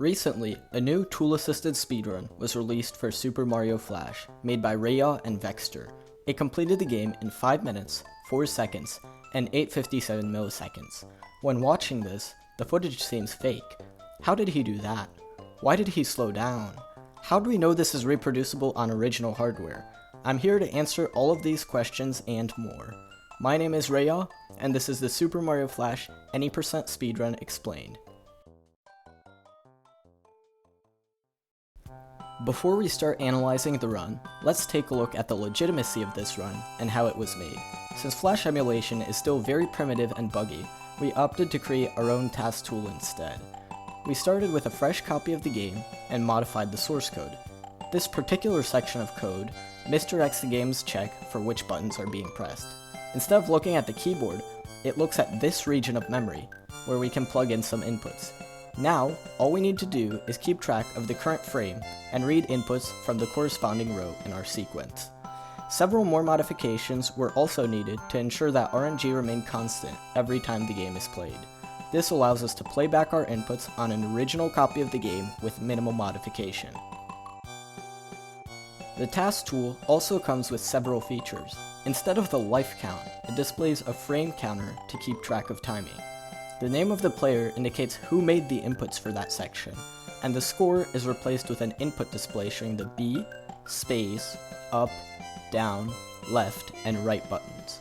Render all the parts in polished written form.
Recently, a new tool-assisted speedrun was released for Super Mario Flash, made by Raya and Vexter. It completed the game in 5 minutes, 4 seconds, and 857 milliseconds. When watching this, the footage seems fake. How did he do that? Why did he slow down? How do we know this is reproducible on original hardware? I'm here to answer all of these questions and more. My name is Raya, and this is the Super Mario Flash Any% Speedrun Explained. Before we start analyzing the run, let's take a look at the legitimacy of this run and how it was made. Since Flash emulation is still very primitive and buggy, we opted to create our own task tool instead. We started with a fresh copy of the game and modified the source code. This particular section of code misdirects the game's check for which buttons are being pressed. Instead of looking at the keyboard, it looks at this region of memory, where we can plug in some inputs. Now, all we need to do is keep track of the current frame and read inputs from the corresponding row in our sequence. Several more modifications were also needed to ensure that RNG remained constant every time the game is played. This allows us to play back our inputs on an original copy of the game with minimal modification. The task tool also comes with several features. Instead of the life count, it displays a frame counter to keep track of timing. The name of the player indicates who made the inputs for that section, and the score is replaced with an input display showing the B, space, up, down, left, and right buttons.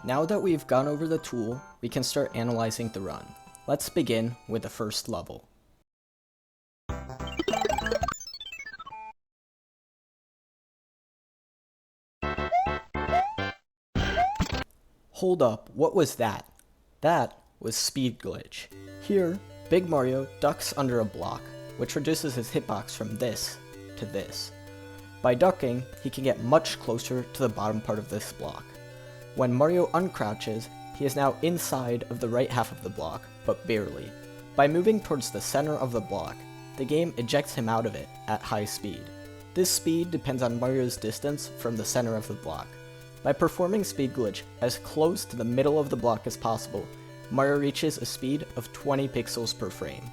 Now that we've gone over the tool, we can start analyzing the run. Let's begin with the first level. Hold up, what was that? That was Speed Glitch. Here, Big Mario ducks under a block, which reduces his hitbox from this to this. By ducking, he can get much closer to the bottom part of this block. When Mario uncrouches, he is now inside of the right half of the block, but barely. By moving towards the center of the block, the game ejects him out of it at high speed. This speed depends on Mario's distance from the center of the block. By performing Speed Glitch as close to the middle of the block as possible, Mario reaches a speed of 20 pixels per frame.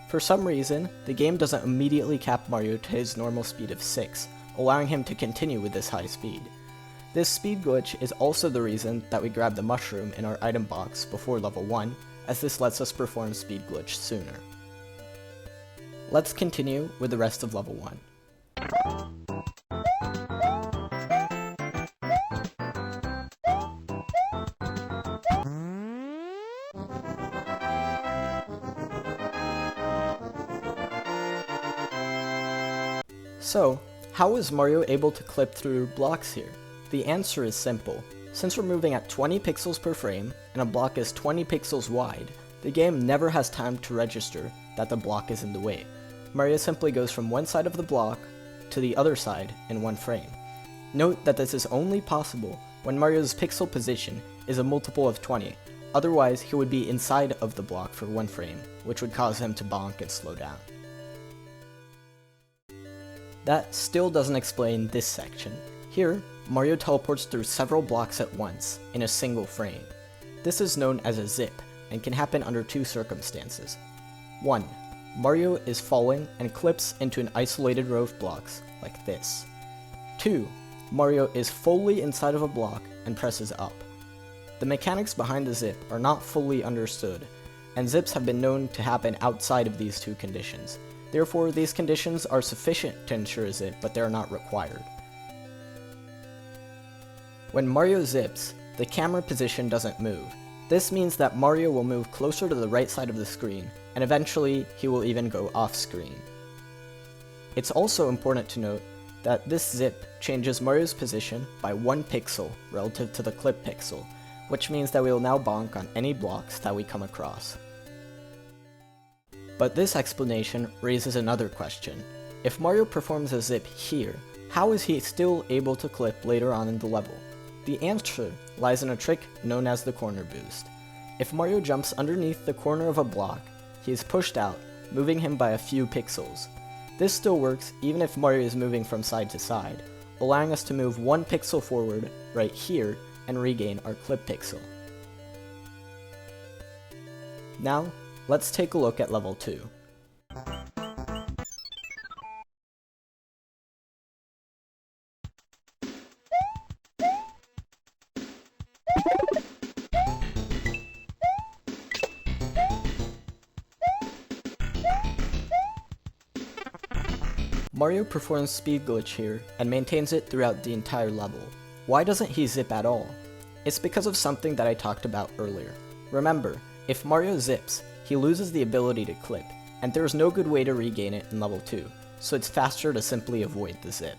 For some reason, the game doesn't immediately cap Mario to his normal speed of 6, allowing him to continue with this high speed. This Speed Glitch is also the reason that we grab the mushroom in our item box before level 1, as this lets us perform Speed Glitch sooner. Let's continue with the rest of level 1. So, how was Mario able to clip through blocks here? The answer is simple. Since we're moving at 20 pixels per frame, and a block is 20 pixels wide, the game never has time to register that the block is in the way. Mario simply goes from one side of the block to the other side in one frame. Note that this is only possible when Mario's pixel position is a multiple of 20, otherwise he would be inside of the block for one frame, which would cause him to bonk and slow down. That still doesn't explain this section. Here, Mario teleports through several blocks at once, in a single frame. This is known as a zip, and can happen under two circumstances. 1. Mario is falling and clips into an isolated row of blocks, like this. 2. Mario is fully inside of a block and presses up. The mechanics behind the zip are not fully understood, and zips have been known to happen outside of these two conditions. Therefore, these conditions are sufficient to ensure a zip, but they are not required. When Mario zips, the camera position doesn't move. This means that Mario will move closer to the right side of the screen, and eventually he will even go off screen. It's also important to note that this zip changes Mario's position by 1 pixel relative to the clip pixel, which means that we will now bonk on any blocks that we come across. But this explanation raises another question. If Mario performs a zip here, how is he still able to clip later on in the level? The answer lies in a trick known as the corner boost. If Mario jumps underneath the corner of a block, he is pushed out, moving him by a few pixels. This still works even if Mario is moving from side to side, allowing us to move 1 pixel forward right here and regain our clip pixel. Now, let's take a look at level 2. Mario performs speed glitch here and maintains it throughout the entire level. Why doesn't he zip at all? It's because of something that I talked about earlier. Remember, if Mario zips, he loses the ability to clip, and there is no good way to regain it in level 2, so it's faster to simply avoid the zip.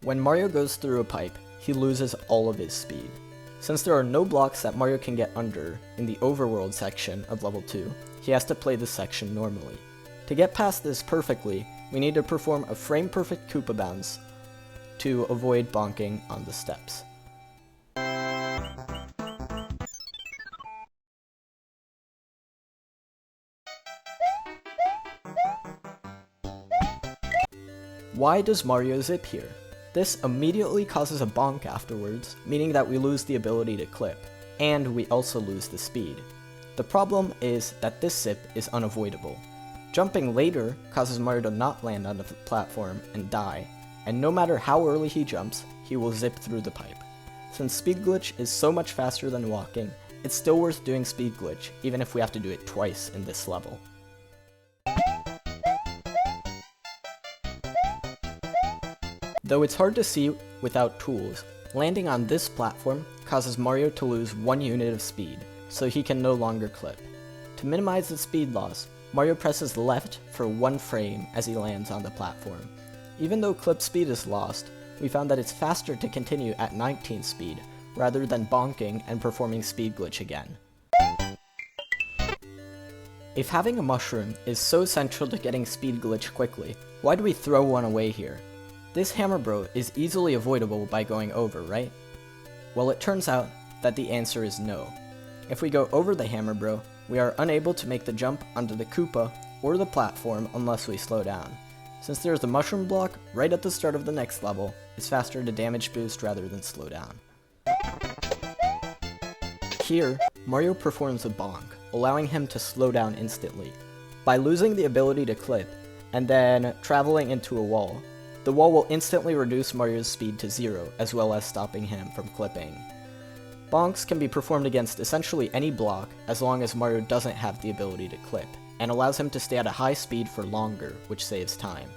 When Mario goes through a pipe, he loses all of his speed. Since there are no blocks that Mario can get under in the overworld section of level 2, he has to play this section normally. To get past this perfectly, we need to perform a frame-perfect Koopa bounce to avoid bonking on the steps. Why does Mario zip here? This immediately causes a bonk afterwards, meaning that we lose the ability to clip, and we also lose the speed. The problem is that this zip is unavoidable. Jumping later causes Mario to not land on the platform and die, and no matter how early he jumps, he will zip through the pipe. Since speed glitch is so much faster than walking, it's still worth doing speed glitch, even if we have to do it twice in this level. Though it's hard to see without tools, landing on this platform causes Mario to lose 1 unit of speed, so he can no longer clip. To minimize the speed loss, Mario presses left for 1 frame as he lands on the platform. Even though clip speed is lost, we found that it's faster to continue at 19 speed, rather than bonking and performing speed glitch again. If having a mushroom is so central to getting speed glitch quickly, why do we throw one away here? This hammer bro is easily avoidable by going over, right? Well, it turns out that the answer is no. If we go over the hammer bro, we are unable to make the jump onto the Koopa or the platform unless we slow down. Since there is a mushroom block right at the start of the next level, it's faster to damage boost rather than slow down. Here, Mario performs a bonk, allowing him to slow down instantly. By losing the ability to clip, and then traveling into a wall, the wall will instantly reduce Mario's speed to 0, as well as stopping him from clipping. Bonks can be performed against essentially any block as long as Mario doesn't have the ability to clip, and allows him to stay at a high speed for longer, which saves time.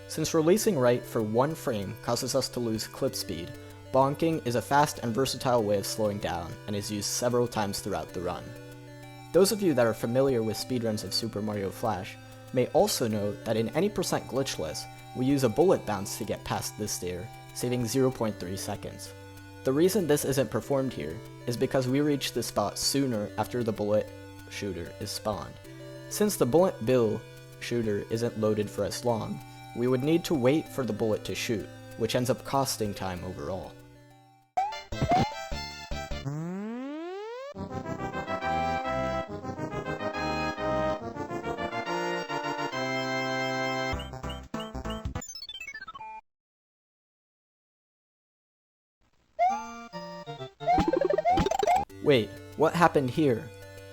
Since releasing right for 1 frame causes us to lose clip speed, bonking is a fast and versatile way of slowing down, and is used several times throughout the run. Those of you that are familiar with speedruns of Super Mario Flash may also know that in any percent glitchless, we use a bullet bounce to get past this stair, saving 0.3 seconds. The reason this isn't performed here is because we reach this spot sooner after the bullet shooter is spawned. Since the bullet bill shooter isn't loaded for as long, we would need to wait for the bullet to shoot, which ends up costing time overall. Wait, what happened here?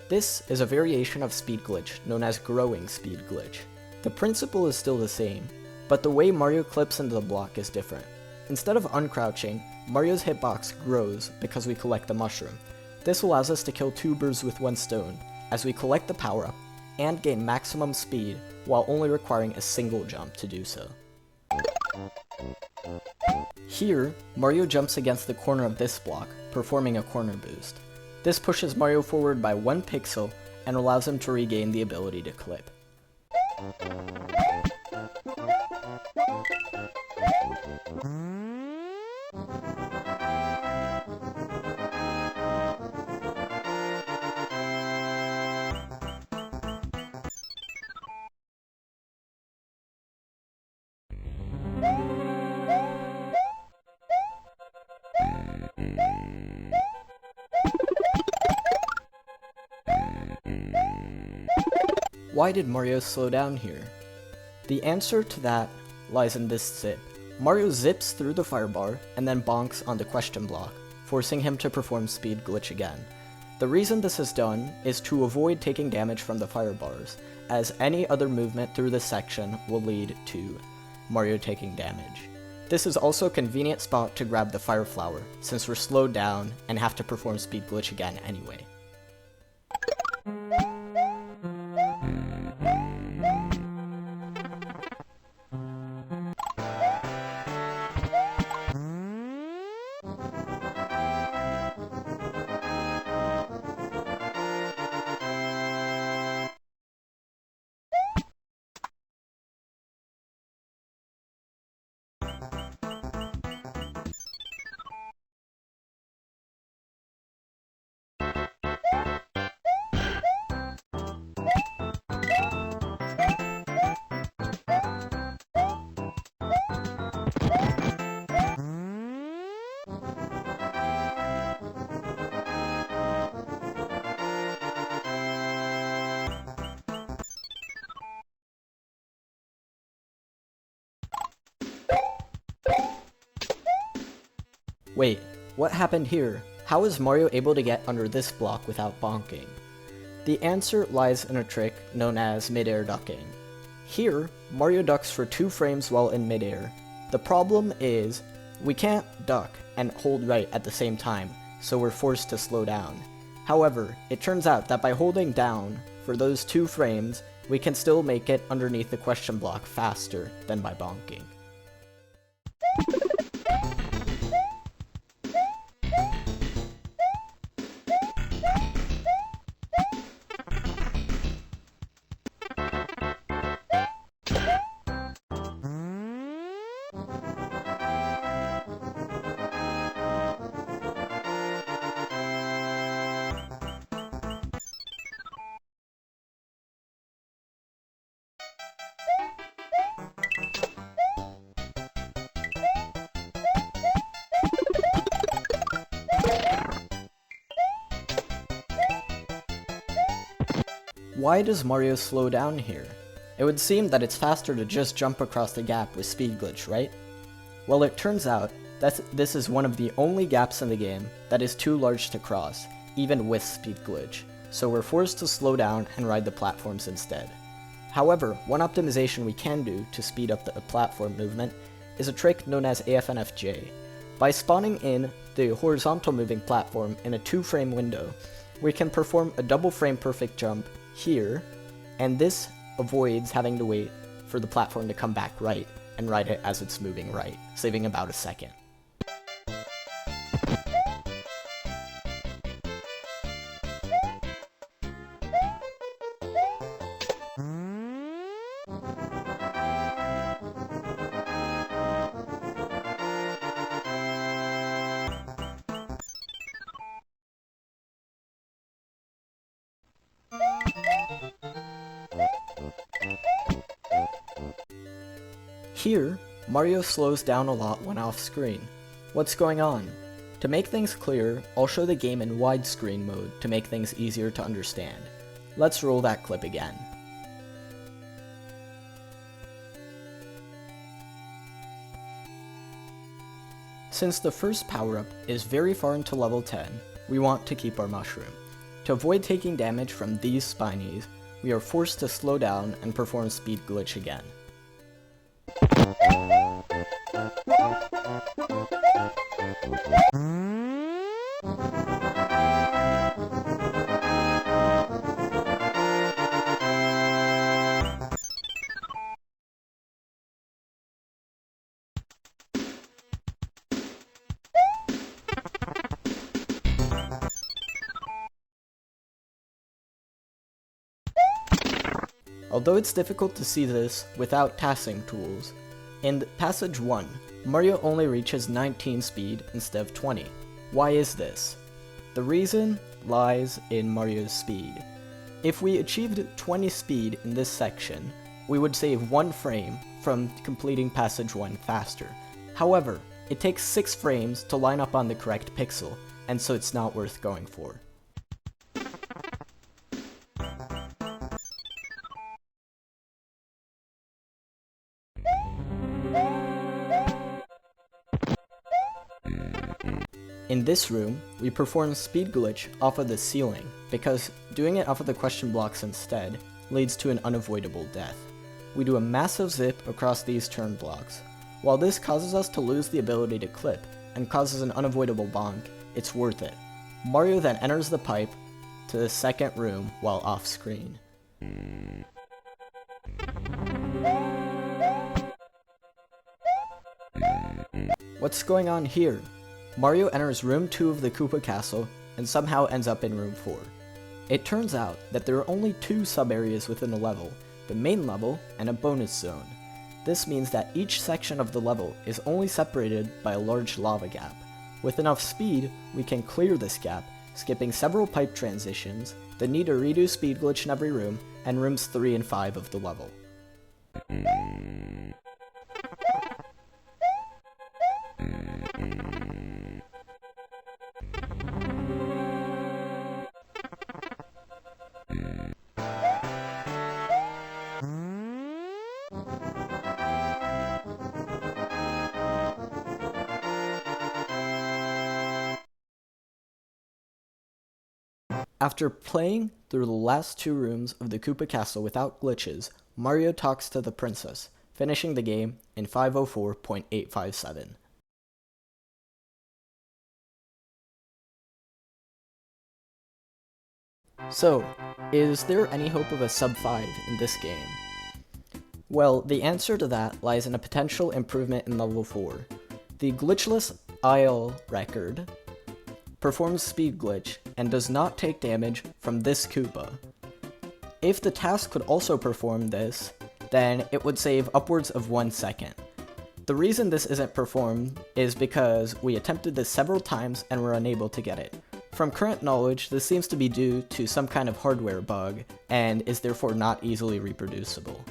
This is a variation of speed glitch known as growing speed glitch. The principle is still the same, but the way Mario clips into the block is different. Instead of uncrouching, Mario's hitbox grows because we collect the mushroom. This allows us to kill 2 birds with 1 stone, as we collect the power-up and gain maximum speed while only requiring a single jump to do so. Here, Mario jumps against the corner of this block, performing a corner boost. This pushes Mario forward by 1 pixel and allows him to regain the ability to clip. Why did Mario slow down here? The answer to that lies in this zip. Mario zips through the fire bar and then bonks on the question block, forcing him to perform speed glitch again. The reason this is done is to avoid taking damage from the fire bars, as any other movement through this section will lead to Mario taking damage. This is also a convenient spot to grab the fire flower, since we're slowed down and have to perform speed glitch again anyway. Wait, what happened here? How is Mario able to get under this block without bonking? The answer lies in a trick known as mid-air ducking. Here, Mario ducks for 2 frames while in mid-air. The problem is, we can't duck and hold right at the same time, so we're forced to slow down. However, it turns out that by holding down for those 2 frames, we can still make it underneath the question block faster than by bonking. Why does Mario slow down here? It would seem that it's faster to just jump across the gap with speed glitch, right? Well, it turns out that this is one of the only gaps in the game that is too large to cross, even with speed glitch, so we're forced to slow down and ride the platforms instead. However, one optimization we can do to speed up the platform movement is a trick known as AFNFJ. By spawning in the horizontal moving platform in a 2-frame window, we can perform a double frame perfect jump here, and this avoids having to wait for the platform to come back right and ride it as it's moving right, saving about a second. Here, Mario slows down a lot when off screen. What's going on? To make things clear, I'll show the game in widescreen mode to make things easier to understand. Let's roll that clip again. Since the first power-up is very far into level 10, we want to keep our mushroom. To avoid taking damage from these spinies, we are forced to slow down and perform speed glitch again. Although it's difficult to see this without tassing tools, in Passage 1, Mario only reaches 19 speed instead of 20. Why is this? The reason lies in Mario's speed. If we achieved 20 speed in this section, we would save 1 frame from completing Passage 1 faster. However, it takes 6 frames to line up on the correct pixel, and so it's not worth going for. In this room, we perform speed glitch off of the ceiling, because doing it off of the question blocks instead leads to an unavoidable death. We do a massive zip across these turn blocks. While this causes us to lose the ability to clip, and causes an unavoidable bonk, it's worth it. Mario then enters the pipe to the second room while off screen. What's going on here? Mario enters room 2 of the Koopa castle and somehow ends up in room 4. It turns out that there are only 2 sub-areas within the level, the main level and a bonus zone. This means that each section of the level is only separated by a large lava gap. With enough speed, we can clear this gap, skipping several pipe transitions, the need to redo speed glitch in every room, and rooms 3 and 5 of the level. After playing through the last 2 rooms of the Koopa Castle without glitches, Mario talks to the princess, finishing the game in 504.857. So, is there any hope of a sub 5 in this game? Well, the answer to that lies in a potential improvement in level 4. The glitchless Isle record performs speed glitch and does not take damage from this Koopa. If the task could also perform this, then it would save upwards of 1 second. The reason this isn't performed is because we attempted this several times and were unable to get it. From current knowledge, this seems to be due to some kind of hardware bug, and is therefore not easily reproducible.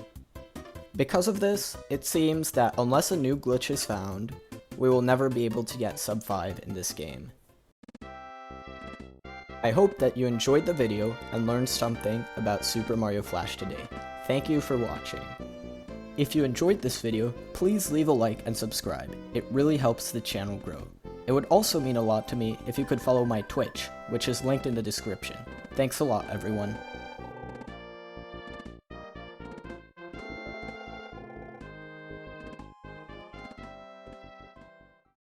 Because of this, it seems that unless a new glitch is found, we will never be able to get sub 5 in this game. I hope that you enjoyed the video and learned something about Super Mario Flash today. Thank you for watching. If you enjoyed this video, please leave a like and subscribe. It really helps the channel grow. It would also mean a lot to me if you could follow my Twitch, which is linked in the description. Thanks a lot, everyone.